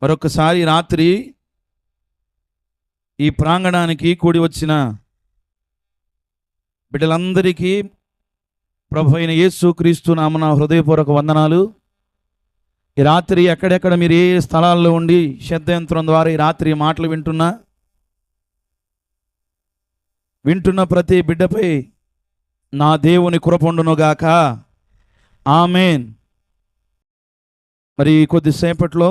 మరొకసారి రాత్రి ఈ ప్రాంగణానికి కూడి వచ్చిన బిడ్డలందరికీ ప్రభు అయిన యేసుక్రీస్తు నామమున హృదయపూర్వక వందనాలు. ఈ రాత్రి ఎక్కడెక్కడ మీరు ఏ స్థలాల్లో ఉండి శబ్దయంత్రం ద్వారా ఈ రాత్రి మాటలు వింటున్న ప్రతి బిడ్డపై నా దేవుని కృప గాక. ఆమేన్. మరి కొద్దిసేపట్లో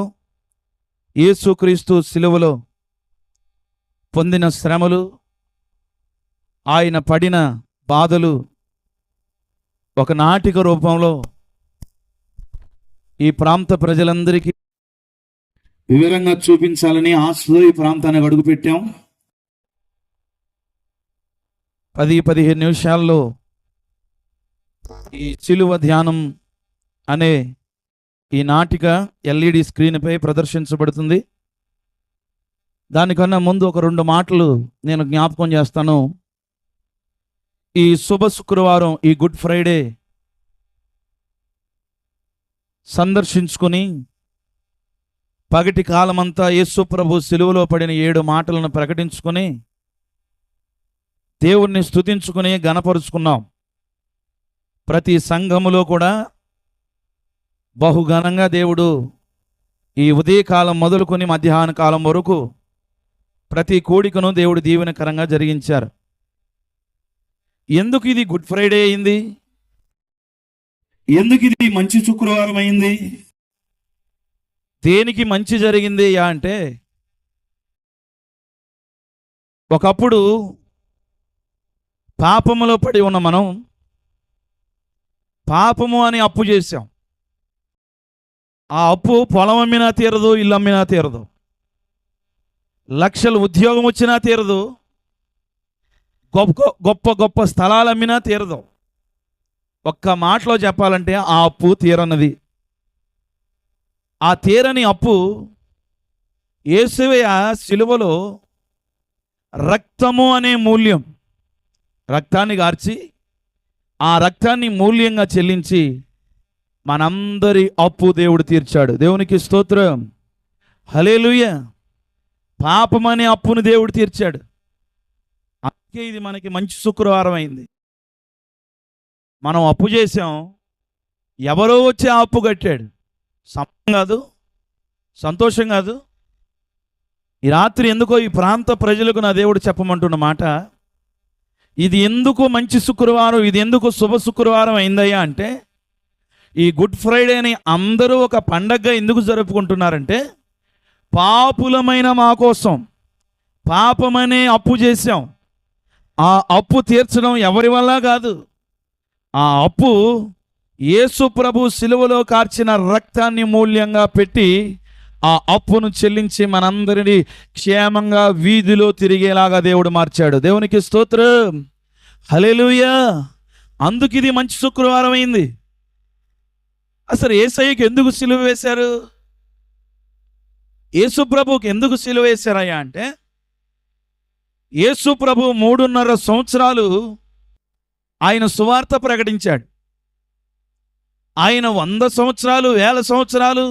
యేసుక్రీస్తు సిలువలో పొందిన శ్రమలు, ఆయన పడిన బాధలు ఒక నాటిక రూపంలో ఈ ప్రాంత ప్రజలందరికీ వివరంగా చూపించాలని ఆశతో ఈ ప్రాంతానికి అడుగుపెట్టాం. 10-15 నిమిషాల్లో ఈ సిలువ ధ్యానం అనే ఈ నాటిక LED స్క్రీన్పై ప్రదర్శించబడుతుంది. దానికన్నా ముందు ఒక 2 మాటలు నేను జ్ఞాపకం చేస్తాను. ఈ శుభ శుక్రవారం, ఈ గుడ్ ఫ్రైడే సందర్శించుకొని పగటి కాలమంతా యేసు ప్రభు సిలువలో పడిన 7 మాటలను ప్రకటించుకొని దేవుణ్ణి స్తుతించుకుని గణపరుచుకున్నాం. ప్రతి సంఘములో కూడా బహుఘనంగా దేవుడు ఈ ఉదయకాలం మొదలుకొని మధ్యాహ్న కాలం వరకు ప్రతి కోడికను దేవుడు దీవెనకరంగా జరిగించారు. ఎందుకు ఇది గుడ్ ఫ్రైడే అయింది? ఎందుకు ఇది మంచి శుక్రవారం అయింది? దేనికి మంచి జరిగింది అంటే, ఒకప్పుడు పాపములో పడి ఉన్న మనం పాపము అని అప్పు చేశాం. ఆ అప్పు పొలం అమ్మినా తీరదు, ఇల్లు అమ్మినా తీరదు, లక్షలు ఉద్యోగం వచ్చినా తీరదు, గొప్ప గొప్ప స్థలాలు అమ్మినా తీరదు. ఒక్క మాటలో చెప్పాలంటే ఆ అప్పు తీరన్నది. ఆ తీరని అప్పు యేసువయ్య సిలువలో రక్తము అనే మూల్యం, రక్తాన్ని గార్చి ఆ రక్తాన్ని మూల్యంగా చెల్లించి మనందరి అప్పు దేవుడు తీర్చాడు. దేవునికి స్తోత్రం, హల్లెలూయా. పాపమనే అప్పును దేవుడు తీర్చాడు. అందుకే ఇది మనకి మంచి శుక్రవారం అయింది. మనం అప్పు చేసాం, ఎవరో వచ్చి ఆ అప్పు కట్టాడు. సంతోషం కాదు, సంతోషం కాదు. ఈ రాత్రి ఎందుకో ఈ ప్రాంత ప్రజలకు నా దేవుడు చెప్పమంటున్న మాట, ఇది ఎందుకు మంచి శుక్రవారం, ఇది ఎందుకు శుభ శుక్రవారం అయిందయ్యా అంటే, ఈ గుడ్ ఫ్రైడేని అందరూ ఒక పండగగా ఎందుకు జరుపుకుంటున్నారంటే, పాపులమైన మా కోసం పాపమనే అప్పు చేశాం. ఆ అప్పు తీర్చడం ఎవరి వల్ల కాదు. ఆ అప్పు యేసు ప్రభు సిలువలో కార్చిన రక్తాన్ని మూల్యంగా పెట్టి ఆ అప్పును చెల్లించి మనందరినీ క్షేమంగా వీధిలో తిరిగేలాగా దేవుడు మార్చాడు. దేవునికి స్తోత్రం, హల్లెలూయా. అందుకు ఇది మంచి శుక్రవారం అయింది. అసలు యేసయ్యకి ఎందుకు సిలువ వేశారు? యేసు ప్రభువుకి ఎందుకు సిలువ వేశారయ్యా అంటే, యేసు ప్రభు 3.5 సంవత్సరాలు ఆయన సువార్త ప్రకటించాడు. ఆయన 100 సంవత్సరాలు, 1000 సంవత్సరాలు,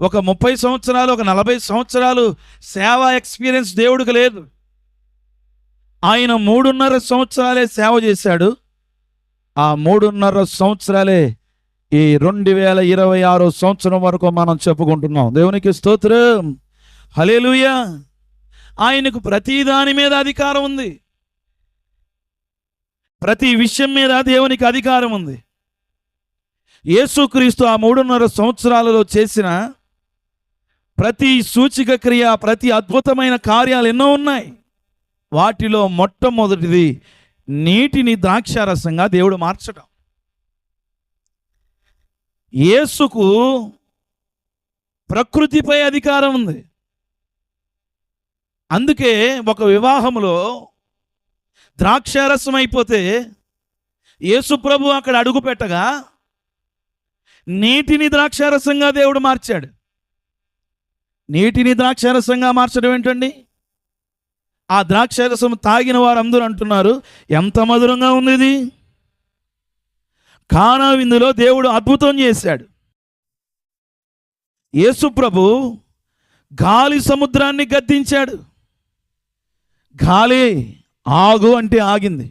ఒక 30 సంవత్సరాలు, ఒక 40 సంవత్సరాలు సేవా ఎక్స్పీరియన్స్ దేవుడికి లేదు. ఆయన 3.5 సంవత్సరాలే సేవ చేశాడు. ఆ 3.5 సంవత్సరాలే ఈ 2026 సంవత్సరం వరకు మనం చెప్పుకుంటున్నాం. దేవునికి స్తోత్రం, హల్లెలూయా. ఆయనకు ప్రతి దాని మీద అధికారం ఉంది. ప్రతి విషయం మీద దేవునికి అధికారం ఉంది. యేసుక్రీస్తు ఆ 3.5 సంవత్సరాలలో చేసిన ప్రతి సూచిక క్రియ, ప్రతి అద్భుతమైన కార్యాలు ఎన్నో ఉన్నాయి. వాటిలో మొట్టమొదటిది నీటిని ద్రాక్షారసంగా దేవుడు మార్చడం. యేసుకు ప్రకృతిపై అధికారం ఉంది. అందుకే ఒక వివాహంలో ద్రాక్షారసం అయిపోతే యేసు ప్రభు అక్కడ అడుగు పెట్టగా నీటిని ద్రాక్షారసంగా దేవుడు మార్చాడు. నీటిని ద్రాక్షారసంగా మార్చడం ఏంటండి? ఆ ద్రాక్షారసం తాగిన వారందరూ అంటున్నారు, ఎంత మధురంగా ఉంది ఇది. కానా విందులో దేవుడు అద్భుతం చేశాడు. యేసు ప్రభు గాలి సముద్రాన్ని గద్దించాడు. గాలి ఆగు అంటే ఆగింది,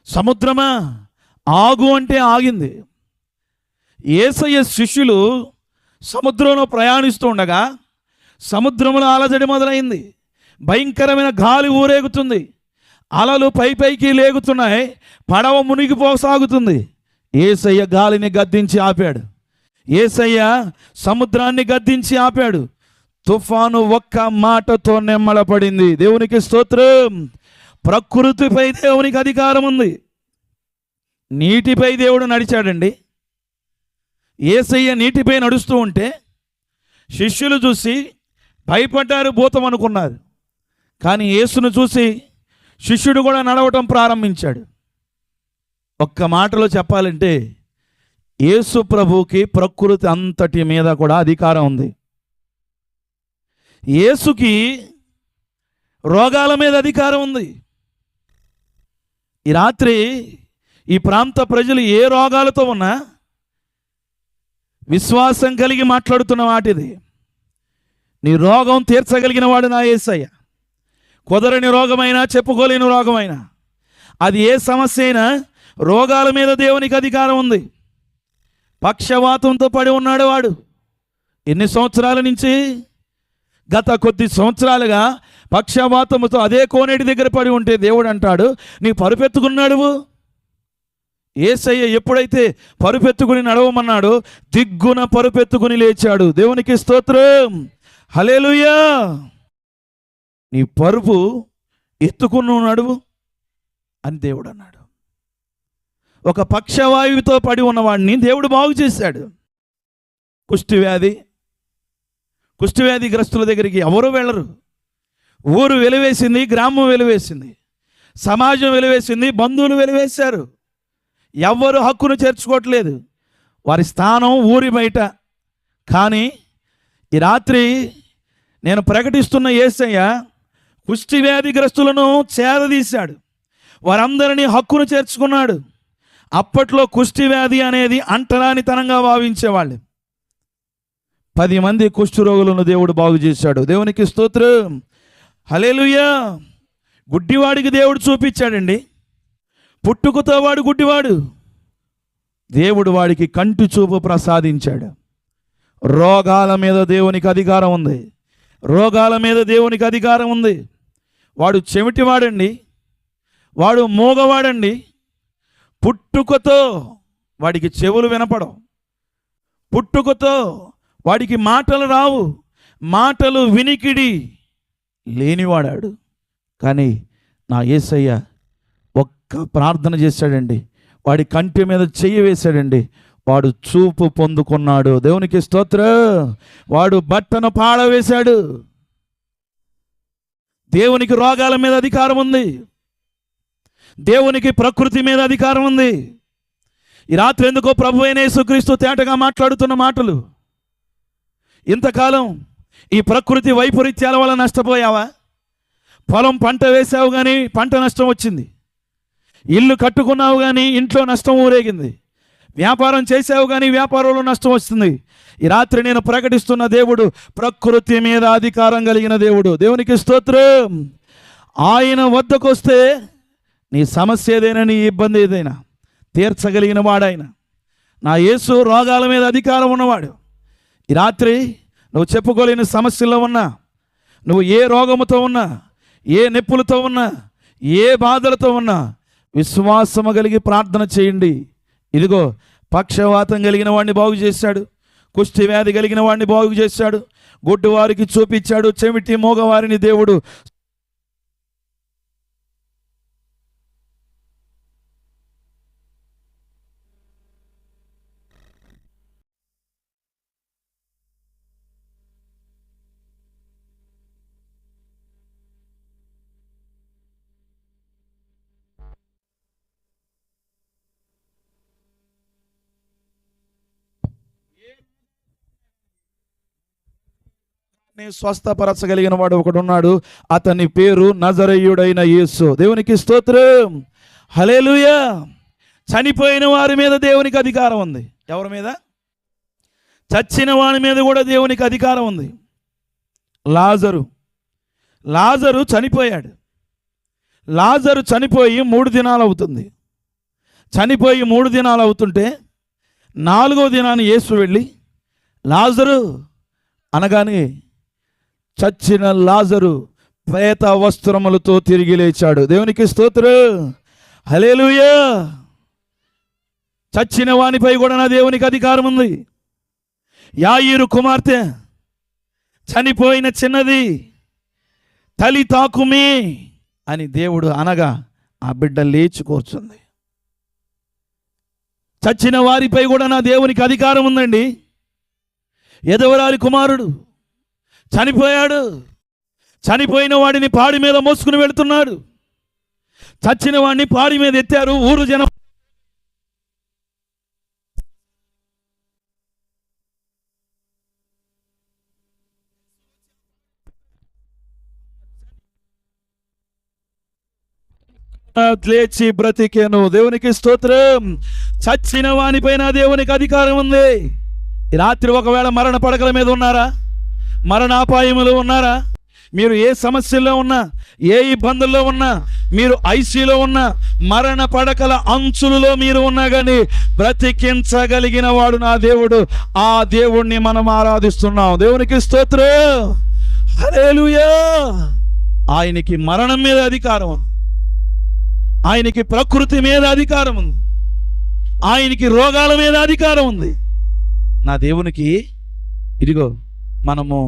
సముద్రమా ఆగు అంటే ఆగింది. యేసయ్య శిష్యులు సముద్రంలో ప్రయాణిస్తూ ఉండగా సముద్రంలో అలజడి మొదలైంది. భయంకరమైన గాలి ఊరేగుతుంది, అలలు పైకి లేగుతున్నాయి, పడవ మునిగిపోసాగుతుంది. యేసయ్య గాలిని గద్దించి ఆపాడు. యేసయ్య సముద్రాన్ని గద్దించి ఆపాడు. తుఫాను ఒక్క మాటతో నెమ్మలపడింది. దేవునికి స్తోత్రం. ప్రకృతిపై దేవునికి అధికారం ఉంది. నీటిపై దేవుడు నడిచాడండి. యేసయ్య నీటిపై నడుస్తూ ఉంటే శిష్యులు చూసి భయపడ్డారు, భూతం అనుకున్నారు. కానీ యేసును చూసి శిష్యుడు కూడా నడవటం ప్రారంభించాడు. ఒక్క మాటలో చెప్పాలంటే యేసు ప్రభువుకి ప్రకృతి అంతటి మీద కూడా అధికారం ఉంది. యేసుకి రోగాల మీద అధికారం ఉంది. ఈ రాత్రి ఈ ప్రాంత ప్రజలు ఏ రోగాలతో ఉన్నా విశ్వాసం కలిగి మాట్లాడుతున్న వాటిది. నీ రోగం తీర్చగలిగిన వాడు నా యేసయ్య. కుదరని రోగమైనా, చెప్పుకోలేని రోగమైనా, అది ఏ సమస్య అయినా రోగాల మీద దేవునికి అధికారం ఉంది. పక్షవాతంతో పడి ఉన్నాడు వాడు. ఎన్ని సంవత్సరాల నుంచి? గత కొద్ది సంవత్సరాలుగా పక్షవాతముతో అదే కోనేటి దగ్గర పడి ఉంటే దేవుడు అంటాడు, నీ పరుపెత్తుకున్నాడు. యేసయ్య ఎప్పుడైతే పరుపెత్తుకుని నడవమన్నాడో దిగ్గున పరుపెత్తుకుని లేచాడు. దేవునికి స్తోత్రం, హల్లెలూయా. నీ పరుపు ఎత్తుకుని నడువు అని దేవుడు అన్నాడు. ఒక పక్షవాయువుతో పడి ఉన్నవాడిని దేవుడు బాగు చేశాడు. కుష్ఠవ్యాధి గ్రస్తుల దగ్గరికి ఎవరు వెళ్ళరు. ఊరు వెలివేసింది, గ్రామం వెలివేసింది, సమాజం వెలివేసింది, బంధువులు వెలివేశారు. ఎవ్వరు హక్కును చేర్చుకోవట్లేదు. వారి స్థానం ఊరి బయట. కానీ ఈ రాత్రి నేను ప్రకటిస్తున్న యేసయ్య కుష్ఠవ్యాధిగ్రస్తులను చేరదీశాడు. వారందరినీ హక్కును చేర్చుకున్నాడు. అప్పట్లో కుష్ఠవ్యాధి అనేది అంటరానితనంగా భావించేవాళ్ళు. 10 మంది కుష్ఠరోగులను దేవుడు బాగు చేశాడు. దేవునికి స్తోత్రం, హల్లెలూయా. గుడ్డివాడికి దేవుడు చూపించాడండి. పుట్టుకతో వాడు గుడ్డివాడు, దేవుడు వాడికి కంటి చూపు ప్రసాదించాడు. రోగాల మీద దేవునికి అధికారం ఉంది. రోగాల మీద దేవునికి అధికారం ఉంది. వాడు చెవిటివాడండి, వాడు మూగవాడండి. పుట్టుకతో వాడికి చెవులు వినపడవు, పుట్టుకతో వాడికి మాటలు రావు, మాటలు వినికిడి లేనివాడాడు. కానీ నా యేసయ్య ఒక్క ప్రార్థన చేశాడండి, వాడి కంటి మీద చెయ్యి వేశాడండి, వాడు చూపు పొందుకున్నాడు. దేవునికి స్తోత్రం. వాడు బట్టను పాడవేశాడు. దేవునికి రోగాల మీద అధికారం ఉంది. దేవునికి ప్రకృతి మీద అధికారం ఉంది. ఈ రాత్రి ఎందుకో ప్రభువైన యేసుక్రీస్తు తేటగా మాట్లాడుతున్న మాటలు. ఇంతకాలం ఈ ప్రకృతి వైపరీత్యాల వల్ల నష్టపోయావా? పొలం పంట వేసావు కానీ పంట నష్టం వచ్చింది. ఇల్లు కట్టుకున్నావు కానీ ఇంట్లో నష్టం ఊరేగింది. వ్యాపారం చేసావు కానీ వ్యాపారంలో నష్టం వస్తుంది. ఈ రాత్రి నేను ప్రకటిస్తున్న దేవుడు ప్రకృతి మీద అధికారం కలిగిన దేవుడు. దేవునికి స్తోత్రం. ఆయన వద్దకు వస్తే నీ సమస్య ఏదైనా, నీ ఇబ్బంది ఏదైనా తీర్చగలిగిన వాడాయన. నా యేసు రోగాల మీద అధికారం ఉన్నవాడు. ఈ రాత్రి నువ్వు చెప్పుకోలేని సమస్యల్లో ఉన్నా, నువ్వు ఏ రోగముతో ఉన్నా, ఏ నొప్పులతో ఉన్నా, ఏ బాధలతో ఉన్నా విశ్వాసము కలిగి ప్రార్థన చేయండి. ఇదిగో పక్షవాతం కలిగిన వాడిని బాగు చేశాడు, కుష్టి వ్యాధి కలిగిన వాడిని బాగు చేశాడు, గుడ్డివారికి చూపించాడు, చెవిటి మోగవారిని దేవుడు స్వస్థపరచగలిగిన వాడు ఒకడున్నాడు. అతని పేరు నజరేయుడైన యేసు. దేవునికి స్తోత్రం, హల్లెలూయా. చనిపోయిన వారి మీద దేవునికి అధికారం ఉంది. ఎవరి మీద? చచ్చిన వారి మీద కూడా దేవునికి అధికారం ఉంది. లాజరు చనిపోయాడు. లాజరు చనిపోయి 3 దినాలు అవుతుంది. చనిపోయి 3 దినాలు అవుతుంటే 4వ దినాన్ని యేసు వెళ్ళి లాజరు అనగానే చచ్చిన లాజరు ప్రేత వస్త్రములతో తిరిగి లేచాడు. దేవునికి స్తోత్రం, హల్లెలూయా. చచ్చిన వానిపై కూడా నా దేవునికి అధికారం ఉంది. యాయీరు కుమార్తె చనిపోయిన చిన్నది, తలి తాకుమే అని దేవుడు అనగా ఆ బిడ్డ లేచి కూర్చుంది. చచ్చిన వారిపై కూడా నా దేవునికి అధికారం ఉందండి. ఎదవరాలి కుమారుడు చనిపోయాడు. చనిపోయిన వాడిని పాడి మీద మోసుకుని వెళుతున్నాడు. చచ్చిన వాడిని పాడి మీద ఎత్తారు. ఊరు జనం లేచి బ్రతికేను. దేవునికి స్తోత్రం. చచ్చిన వానిపైన దేవునికి అధికారం ఉంది. ఈ రాత్రి ఒకవేళ మరణ పడకల మీద ఉన్నారా, మరణాపాయములు ఉన్నారా, మీరు ఏ సమస్యల్లో ఉన్నా, ఏ ఇబ్బందుల్లో ఉన్నా, మీరు ఐసీలో ఉన్నా, మరణ పడకల అంచులలో మీరు ఉన్నా కానీ బ్రతికించగలిగిన వాడు నా దేవుడు. ఆ దేవుణ్ణి మనం ఆరాధిస్తున్నాం. దేవునికి స్తోత్రం, హల్లెలూయా. ఆయనకి మరణం మీద అధికారం ఉంది. ఆయనకి ప్రకృతి మీద అధికారం ఉంది. ఆయనకి రోగాల మీద అధికారం ఉంది. నా దేవునికి ఇదిగో మనము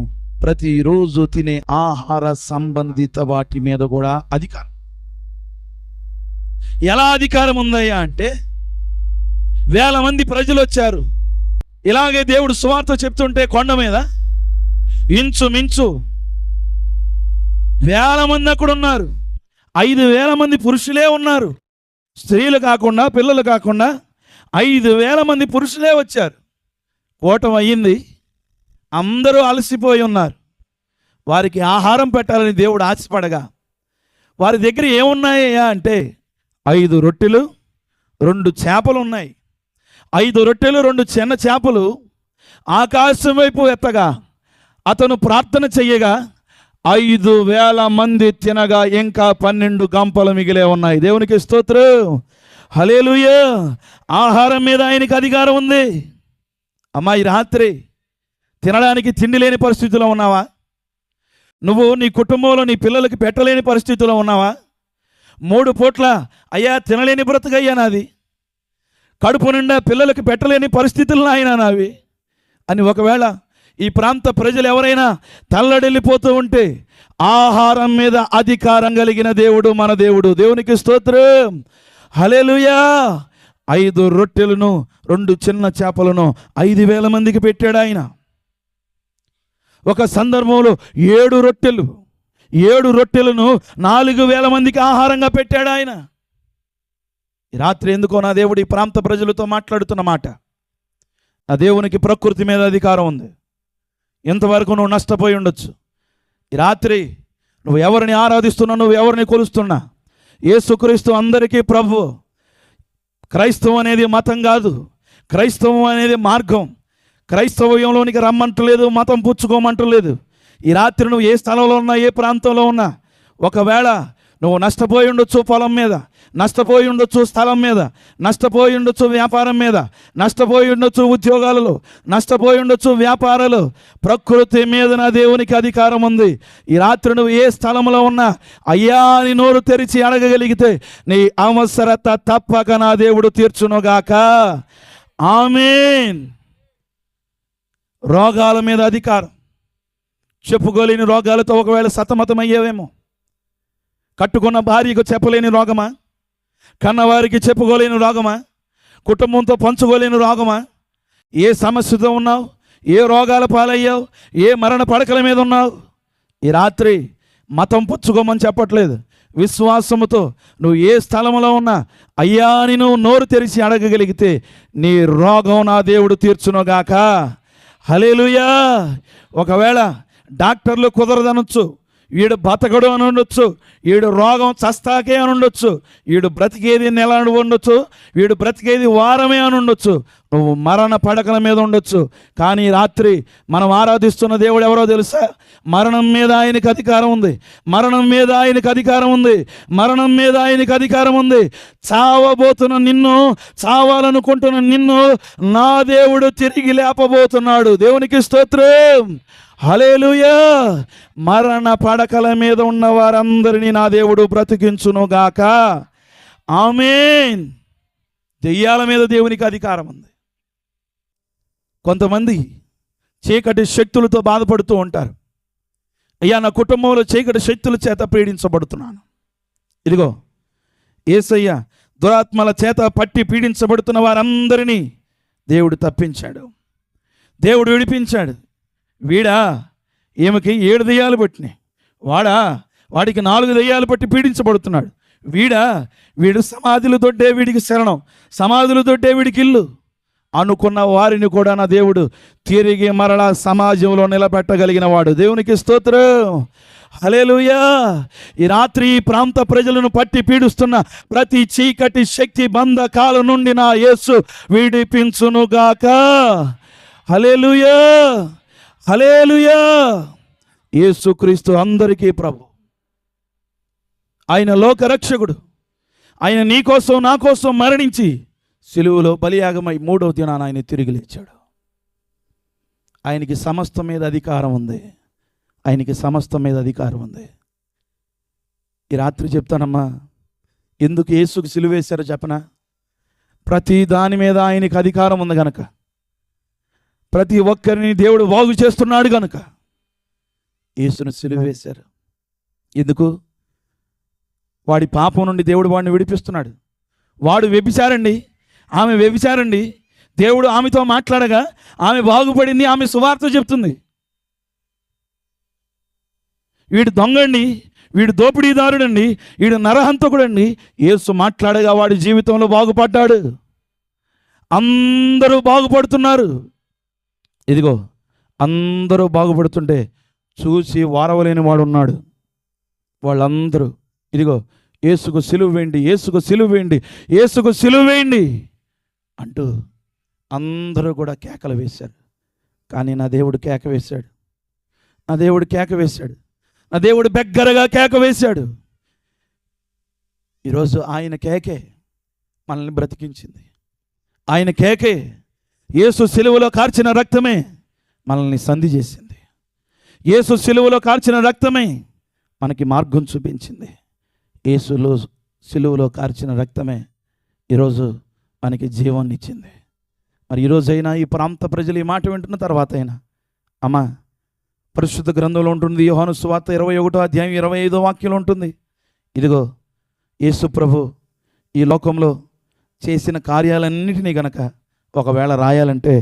ప్రతిరోజు తినే ఆహార సంబంధిత వాటి మీద కూడా అధికారం. ఎలా అధికారం ఉందయ్యా అంటే, 1000 మంది ప్రజలు వచ్చారు. ఇలాగే దేవుడు సువార్త చెప్తుంటే కొండ మీద ఇంచుమించు 1000 మంది అక్కడ ఉన్నారు. 5000 మంది పురుషులే ఉన్నారు. స్త్రీలు కాకుండా, పిల్లలు కాకుండా 5000 మంది పురుషులే వచ్చారు. కూటం అయ్యింది. అందరూ అలసిపోయి ఉన్నారు. వారికి ఆహారం పెట్టాలని దేవుడు ఆశపడగా వారి దగ్గర ఏమున్నాయా అంటే 5 రొట్టెలు 2 చేపలు ఉన్నాయి. 5 రొట్టెలు 2 చిన్న చేపలు ఆకాశం వైపు ఎత్తగా అతను ప్రార్థన చెయ్యగా 5000 మంది తినగా ఇంకా 12 గంపలు మిగిలే ఉన్నాయి. దేవునికి స్తోత్రం, హల్లెలూయా. ఆహారం మీద ఆయనకి అధికారం ఉంది. అమ్మా, ఈ రాత్రి తినడానికి తిండి లేని పరిస్థితిలో ఉన్నావా? నువ్వు నీ కుటుంబంలో నీ పిల్లలకి పెట్టలేని పరిస్థితిలో ఉన్నావా? 3 పూట్ల అయ్యా తినలేని బ్రతుకయ్యా నాది, కడుపు నిండా పిల్లలకి పెట్టలేని పరిస్థితులు ఆయన నావి అని ఒకవేళ ఈ ప్రాంత ప్రజలు ఎవరైనా తల్లడిల్లిపోతూ ఉంటే, ఆహారం మీద అధికారం కలిగిన దేవుడు మన దేవుడు. దేవునికి స్తోత్రం, హల్లెలూయా. 5 రొట్టెలను 2 చిన్న చేపలను 5000 మందికి పెట్టాడు ఆయన. ఒక సందర్భంలో 7 రొట్టెలను 4000 మందికి ఆహారంగా పెట్టాడు ఆయన. ఈ రాత్రి ఎందుకో నా దేవుడు ఈ ప్రాంత ప్రజలతో మాట్లాడుతున్న మాట, నా దేవునికి ప్రకృతి మీద అధికారం ఉంది. ఎంతవరకు నువ్వు నష్టపోయి ఉండొచ్చు. ఈ రాత్రి నువ్వు ఎవరిని ఆరాధిస్తున్నా, నువ్వు ఎవరిని కొలుస్తున్నా, యేసుక్రీస్తు అందరికీ ప్రభు. క్రైస్తవం అనేది మతం కాదు, క్రైస్తవం అనేది మార్గం. క్రైస్తవ్యంలోనికి రమ్మంటలేదు, మతం పుచ్చుకోమంటలేదు. ఈ రాత్రి నువ్వు ఏ స్థలంలో ఉన్నా, ఏ ప్రాంతంలో ఉన్నా, ఒకవేళ నువ్వు నష్టపోయి ఉండొచ్చు, పొలం మీద నష్టపోయి ఉండొచ్చు, స్థలం మీద నష్టపోయి ఉండొచ్చు, వ్యాపారం మీద నష్టపోయి ఉండొచ్చు, ఉద్యోగాలలో నష్టపోయి ఉండొచ్చు, వ్యాపారాలు. ప్రకృతి మీద నా దేవునికి అధికారం ఉంది. ఈ రాత్రి నువ్వు ఏ స్థలంలో ఉన్నా అయ్యా నీ నోరు తెరిచి అడగగలిగితే నీ అవసరత తప్పక నా దేవుడు తీర్చునుగాక. ఆమేన్. రోగాల మీద అధికారం. చెప్పుకోలేని రోగాలతో ఒకవేళ సతమతమయ్యేవేమో. కట్టుకున్న భార్యకు చెప్పలేని రోగమా? కన్నవారికి చెప్పుకోలేని రోగమా? కుటుంబంతో పంచుకోలేని రోగమా? ఏ సమస్యతో ఉన్నావు? ఏ రోగాల పాలయ్యావు? ఏ మరణ పడకల మీద ఉన్నావు? ఈ రాత్రి మతం పుచ్చుకోమని చెప్పట్లేదు. విశ్వాసముతో నువ్వు ఏ స్థలంలో ఉన్నా అయ్యా అని నువ్వు నోరు తెరిచి అడగగలిగితే నీ రోగం నా దేవుడు తీర్చునుగాక. హల్లెలూయా. ఒకవేళ డాక్టర్లు కుదరదనొచ్చు, వీడు బతకడు అని ఉండొచ్చు, వీడు రోగం చస్తాకే అని ఉండొచ్చు, వీడు బ్రతికేది నెల అని ఉండొచ్చు, వీడు బ్రతికేది వారమే అని ఉండొచ్చు. నువ్వు మరణ పడకల మీద ఉండొచ్చు, కానీ రాత్రి మనం ఆరాధిస్తున్న దేవుడు ఎవరో తెలుసా? మరణం మీద ఆయనకి అధికారం ఉంది. మరణం మీద ఆయనకి అధికారం ఉంది. మరణం మీద ఆయనకి అధికారం ఉంది. చావబోతున్న నిన్ను, చావాలనుకుంటున్న నిన్ను నా దేవుడు తిరిగి లేపబోతున్నాడు. దేవునికి స్తోత్రం. హల్లెలూయా. మరణ పడకల మీద ఉన్న వారందరినీ నా దేవుడు బ్రతికించునుగాక. ఆమేన్. దెయ్యాల మీద దేవునికి అధికారం ఉంది. కొంతమంది చీకటి శక్తులతో బాధపడుతూ ఉంటారు. అయ్యా, నా కుటుంబంలో చీకటి శక్తుల చేత పీడించబడుతున్నాను. ఇదిగో యేసయ్య దురాత్మల చేత పట్టి పీడించబడుతున్న వారందరినీ దేవుడు తప్పించాడు, దేవుడు విడిపించాడు. వీడా, ఈమెకి 7 దెయ్యాలు పట్టినాయి. వాడికి 4 దెయ్యాలు పట్టి పీడించబడుతున్నాడు. వీడు సమాధులు దొడ్డే వీడికి శరణం, సమాధులు దొడ్డే వీడికి ఇల్లు అనుకున్న వారిని కూడా నా దేవుడు తిరిగి మరలా సమాజంలో నిలబెట్టగలిగిన వాడు. దేవునికి స్తోత్రం. హల్లెలూయా. ఈ రాత్రి ఈ ప్రాంత ప్రజలను పట్టి పీడిస్తున్న ప్రతి చీకటి శక్తి బంధకాల నుండి నా యేసు విడిపించునుగాక. హల్లెలూయా, హల్లెలూయా. యేసుక్రీస్తు అందరికీ ప్రభు. ఆయన లోకరక్షకుడు. ఆయన నీ కోసం నా కోసం మరణించి సిలువలో బలియాగమై 3వ దినాన ఆయన తిరిగి లేచాడు. ఆయనకి సమస్తం మీద అధికారం ఉంది. ఆయనకి సమస్తం మీద అధికారం ఉంది. ఈ రాత్రి చెప్తానమ్మా, ఎందుకు యేసుకు సిలువ వేశారో చెప్పనా? ప్రతి దాని మీద ఆయనకి అధికారం ఉంది గనక, ప్రతి ఒక్కరిని దేవుడు బాగు చేస్తున్నాడు గనక యేసును సిలువ వేశారు. ఎందుకు? వాడి పాపం నుండి దేవుడు వాడిని విడిపిస్తున్నాడు. వాడు వ్యభిచారండి, ఆమె వ్యభిచారండి. దేవుడు ఆమెతో మాట్లాడగా ఆమె బాగుపడింది, ఆమె సువార్త చెప్తుంది. వీడు దొంగండి, వీడు దోపిడీదారుడండి, వీడు నరహంతకుడండి. యేసు మాట్లాడగా వాడి జీవితంలో బాగుపడ్డాడు. అందరూ బాగుపడుతున్నారు. ఇదిగో అందరూ బాగుపడుతుంటే చూసి వారవలేని వాడు ఉన్నాడు. వాళ్ళందరూ ఇదిగో యేసుకు సిలువ వేయండి, యేసుకు సిలువ వేయండి, యేసుకు సిలువ వేయండి అంటూ అందరూ కూడా కేకలు వేశారు. కానీ నా దేవుడు కేక వేశాడు. నా దేవుడు కేక వేశాడు. నా దేవుడు బిగ్గరగా కేక వేశాడు. ఈరోజు ఆయన కేకే మనల్ని బ్రతికించింది. ఆయన కేకే, యేసు సిలువలో కార్చిన రక్తమే మనల్ని సంధి చేసింది. యేసు సిలువలో కార్చిన రక్తమే మనకి మార్గం చూపించింది. యేసులో సిలువలో కార్చిన రక్తమే ఈరోజు మనకి జీవాన్ని ఇచ్చింది. మరి ఈరోజైనా ఈ ప్రాంత ప్రజలు ఈ మాట వింటున్న తర్వాత అయినా, అమ్మా, పరిశుద్ధ గ్రంథంలో ఉంటుంది, యోహాను సువార్త 21వ అధ్యాయం 25వ వాక్యంలో ఉంటుంది. ఇదిగో యేసు ప్రభు ఈ లోకంలో చేసిన కార్యాలన్నిటినీ గనక ఒకవేళ రాయాలంటే,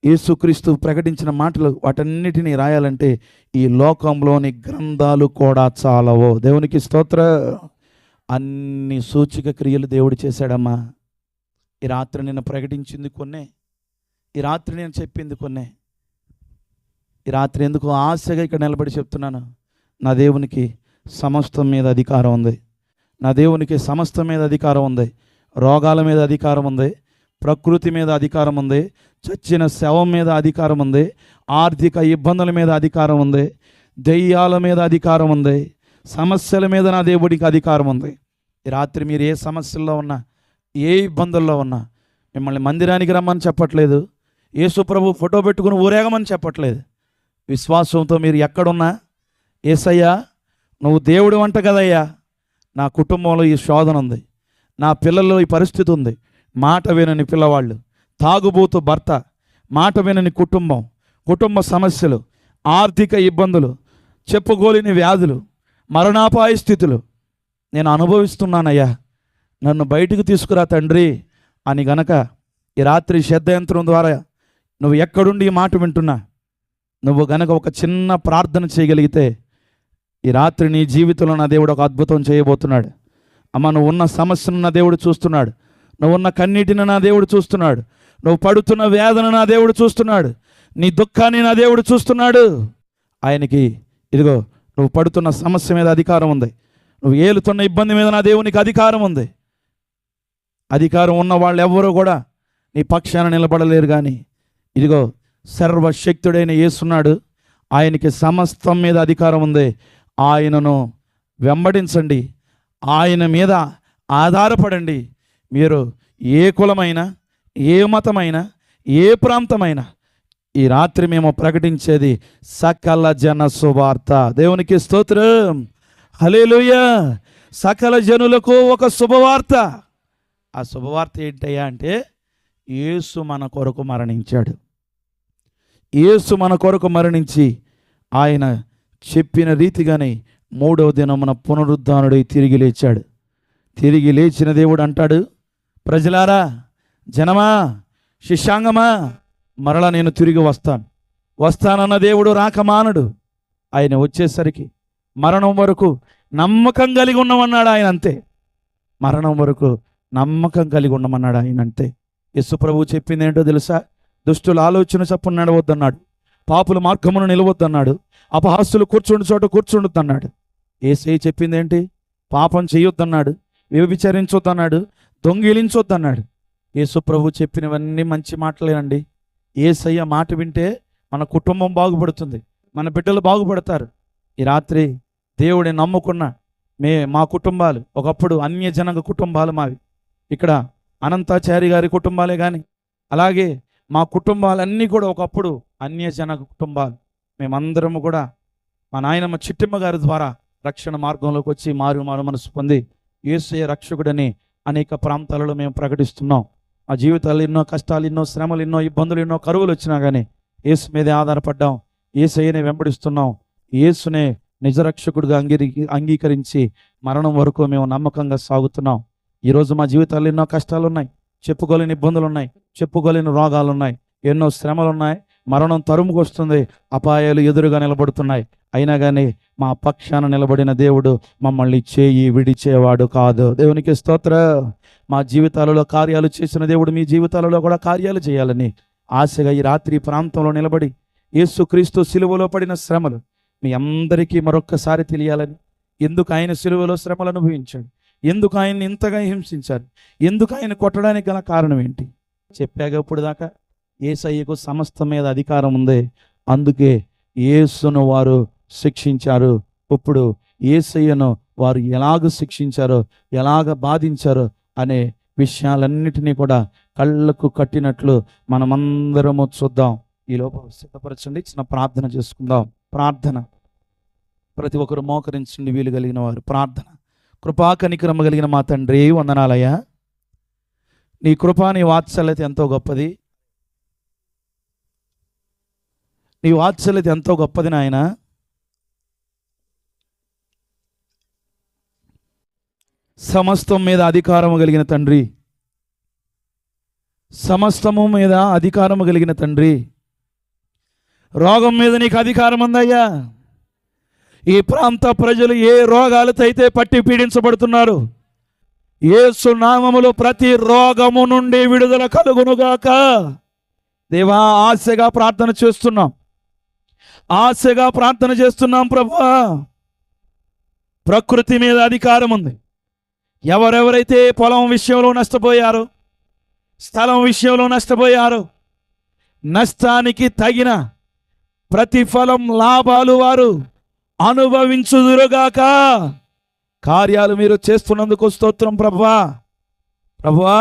యేసుక్రీస్తు ప్రకటించిన మాటలు వాటన్నిటినీ రాయాలంటే ఈ లోకంలోని గ్రంథాలు కూడా చాలవో. దేవునికి స్తోత్రం. అన్ని సూచిక క్రియలు దేవుడు చేశాడమ్మా. ఈ రాత్రి నేను ప్రకటించింది కొన్నే, ఈ రాత్రి నేను చెప్పింది కొన్నే. ఈ రాత్రి ఎందుకు ఆశగా ఇక్కడ నిలబడి చెప్తున్నాను, నా దేవునికి సమస్తం మీద అధికారం ఉంది. నా దేవునికి సమస్తం మీద అధికారం ఉంది. రోగాల మీద అధికారం ఉంది, ప్రకృతి మీద అధికారం ఉంది, చచ్చిన శవం మీద అధికారం ఉంది, ఆర్థిక ఇబ్బందుల మీద అధికారం ఉంది, దెయ్యాల మీద అధికారం ఉంది, సమస్యల మీద నా దేవుడికి అధికారం ఉంది. ఈ రాత్రి మీరు ఏ సమస్యల్లో ఉన్నా, ఏ ఇబ్బందుల్లో ఉన్నా, మిమ్మల్ని మందిరానికి రమ్మని చెప్పట్లేదు, యేసు ప్రభు ఫోటో పెట్టుకుని ఊరేగమని చెప్పట్లేదు. విశ్వాసంతో మీరు ఎక్కడున్నా, యేసయ్యా నువ్వు దేవుడు అంట కదయ్యా, నా కుటుంబంలో ఈ శోధన ఉంది, నా పిల్లల్లో ఈ పరిస్థితి ఉంది, మాట వినని పిల్లవాళ్ళు, తాగుబోతు భర్త, మాట వినని కుటుంబం, కుటుంబ సమస్యలు, ఆర్థిక ఇబ్బందులు, చెప్పుకోలేని వ్యాధులు, మరణాపాయ స్థితులు నేను అనుభవిస్తున్నానయ్యా, నన్ను బయటికి తీసుకురా తండ్రి అని గనక ఈ రాత్రి శ్రద్ధయంత్రం ద్వారా నువ్వు ఎక్కడుండి ఈ మాట వింటున్నా, నువ్వు గనక ఒక చిన్న ప్రార్థన చేయగలిగితే ఈ రాత్రి నీ జీవితంలో నా దేవుడు ఒక అద్భుతం చేయబోతున్నాడు. అమ్మ, నువ్వు ఉన్న సమస్యను నా దేవుడు చూస్తున్నాడు, నువ్వు ఉన్న కన్నీటిని నా దేవుడు చూస్తున్నాడు, నువ్వు పడుతున్న వేదన నా దేవుడు చూస్తున్నాడు, నీ దుఃఖాన్ని నా దేవుడు చూస్తున్నాడు. ఆయనకి ఇదిగో నువ్వు పడుతున్న సమస్య మీద అధికారం ఉంది, నువ్వు ఏలుతున్న ఇబ్బంది మీద నా దేవునికి అధికారం ఉంది. అధికారం ఉన్న వాళ్ళు ఎవ్వరూ కూడా నీ పక్షాన నిలబడలేరు. కానీ ఇదిగో సర్వశక్తుడైన యేసున్నాడు, ఆయనకి సమస్తం మీద అధికారం ఉంది. ఆయనను వెంబడించండి, ఆయన మీద ఆధారపడండి. మీరు ఏ కులమైనా, ఏ మతమైనా, ఏ ప్రాంతమైనా, ఈ రాత్రి మేము ప్రకటించేది సకల జన సువార్త. దేవునికి స్తోత్రం, హల్లెలూయా. సకల జనులకు ఒక శుభవార్త. ఆ శుభవార్త ఏంటయ్యా అంటే, యేసు మన కొరకు మరణించాడు. యేసు మన కొరకు మరణించి ఆయన చెప్పిన రీతిగానే 3వ దినమున పునరుద్ధానుడై తిరిగి లేచాడు. తిరిగి లేచిన దేవుడు అంటాడు, ప్రజలారా, జనమా, శిష్యాంగమా, మరలా నేను తిరిగి వస్తానన్న దేవుడు రాకమానడు. ఆయన వచ్చేసరికి మరణం వరకు నమ్మకం కలిగి ఉండమన్నాడు ఆయన, అంతే. మరణం వరకు నమ్మకం కలిగి ఉండమన్నాడు ఆయన, అంతే. యేసు ప్రభువు చెప్పింది ఏంటో తెలుసా? దుష్టుల ఆలోచన చప్పున నడవద్దన్నాడు, పాపుల మార్గమును నిలవద్దన్నాడు, అపహాస్యులు కూర్చుండి చోట కూర్చుండొద్దన్నాడు. యేసయ్య చెప్పింది ఏంటి? పాపం చేయొద్దన్నాడు, వ్యభిచరించొద్దన్నాడు, దొంగిలించొద్దన్నాడు. యేసు ప్రభు చెప్పినవన్నీ మంచి మాటలేనండి. యేసయ్య మాట వింటే మన కుటుంబం బాగుపడుతుంది, మన బిడ్డలు బాగుపడతారు. ఈ రాత్రి దేవుడిని నమ్ముకున్న మా కుటుంబాలు ఒకప్పుడు అన్యజనాంగ కుటుంబాలు మావి. ఇక్కడ అనంతాచారి గారి కుటుంబాలే కానీ, అలాగే మా కుటుంబాలన్నీ కూడా ఒకప్పుడు అన్యజనాంగ కుటుంబాలు. మేమందరము కూడా మా నాయనమ్మ చిట్టిమ్మ గారి ద్వారా రక్షణ మార్గంలోకి వచ్చి మారు మనసు పొంది యేసయ్య రక్షకుడని అనేక ప్రాంతాలలో మేము ప్రకటిస్తున్నాం. మా జీవితాలు ఎన్నో కష్టాలు, ఎన్నో శ్రమలు, ఎన్నో ఇబ్బందులు, ఎన్నో కరువులు వచ్చినా కానీ యేసు మీదే ఆధారపడ్డాం. యేసయ్యనే వెంబడిస్తున్నాం. యేసునే నిజరక్షకుడిగా అంగీకరించి మరణం వరకు మేము నమ్మకంగా సాగుతున్నాం. ఈరోజు మా జీవితాల్లో ఎన్నో కష్టాలు ఉన్నాయి, చెప్పుకోలేని ఇబ్బందులు ఉన్నాయి, చెప్పుకోలేని రోగాలు ఉన్నాయి, ఎన్నో శ్రమలు ఉన్నాయి, మరణం తరుముకు వస్తుంది, అపాయాలు ఎదురుగా నిలబడుతున్నాయి. అయినా కానీ మా పక్షాన నిలబడిన దేవుడు మమ్మల్ని చేయి విడిచేవాడు కాదు. దేవునికి స్తోత్రం. మా జీవితాలలో కార్యాలు చేసిన దేవుడు మీ జీవితాలలో కూడా కార్యాలు చేయాలని ఆశగా ఈ రాత్రి ప్రాంతంలో నిలబడి యేసుక్రీస్తు సిలువలో పడిన శ్రమలు మీ అందరికీ మరొక్కసారి తెలియాలని, ఎందుకు ఆయన సిలువలో శ్రమలు అనుభవించాడు, ఎందుకు ఆయన్ని ఇంతగా హింసించారు, ఎందుకు ఆయన కొట్టడానికి గల కారణం ఏంటి చెప్పాగా ఇప్పుడు దాకా. యేసయ్యకు సమస్తం మీద అధికారం ఉంది, అందుకే యేసును వారు శిక్షించారు. ఇప్పుడు యేసయ్యను వారు ఎలాగ శిక్షించారో, ఎలాగ బాధించారో అనే విషయాలన్నిటినీ కూడా కళ్ళకు కట్టినట్లు మనమందరము చూద్దాం. ఈ లోపల సిద్ధపరచండి, చిన్న ప్రార్థన చేసుకుందాం. ప్రార్థన, ప్రతి ఒక్కరు మోకరించండి వీలు కలిగిన వారు. ప్రార్థన. కృపా కనికరమ కలిగిన మా తండ్రి, వందనాలయ్యా. నీ కృపా, నీ వాత్సల్యత ఎంతో గొప్పది. నీ వాత్సల్యత ఎంతో గొప్పది నాయన. సమస్తం మీద అధికారము కలిగిన తండ్రి, సమస్తము మీద అధికారము కలిగిన తండ్రి, రోగం మీద నీకు అధికారం ఉందయ్యా. ఈ ప్రాంత ప్రజలు ఏ రోగాలతో అయితే పట్టి పీడించబడుతున్నారు, యేసు నామములో ప్రతి రోగము నుండి విడుదల కలుగునుగాక. దేవా, ఆశగా ప్రార్థన చేస్తున్నాం, ఆశగా ప్రార్థన చేస్తున్నాం ప్రభువా. ప్రకృతి మీద అధికారం ఉంది. ఎవరెవరైతే పొలం విషయంలో నష్టపోయారో, స్థలం విషయంలో నష్టపోయారో, నష్టానికి తగిన ప్రతిఫలం, లాభాలు వారు అనుభవించుదురుగాక. కార్యాలు మీరు చేస్తున్నందుకు స్తోత్రం ప్రభువా. ప్రభువా,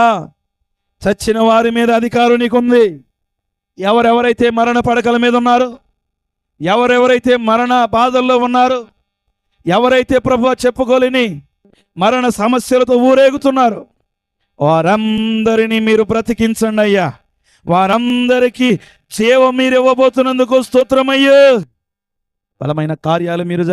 చచ్చిన వారి మీద అధికారం నీకుంది. ఎవరెవరైతే మరణ పడకల మీద ఉన్నారో, ఎవరెవరైతే మరణ బాధల్లో ఉన్నారో, ఎవరైతే ప్రభువా చెప్పుకోలేని మరణ సమస్యలతో ఊరేగుతున్నారు, వారందరినీ మీరు బ్రతికించండి అయ్యా. వారందరికీ జీవం మీరు ఇవ్వబోతున్నందుకు స్తోత్రమయ్యా. బలమైన కార్యాలు మీరు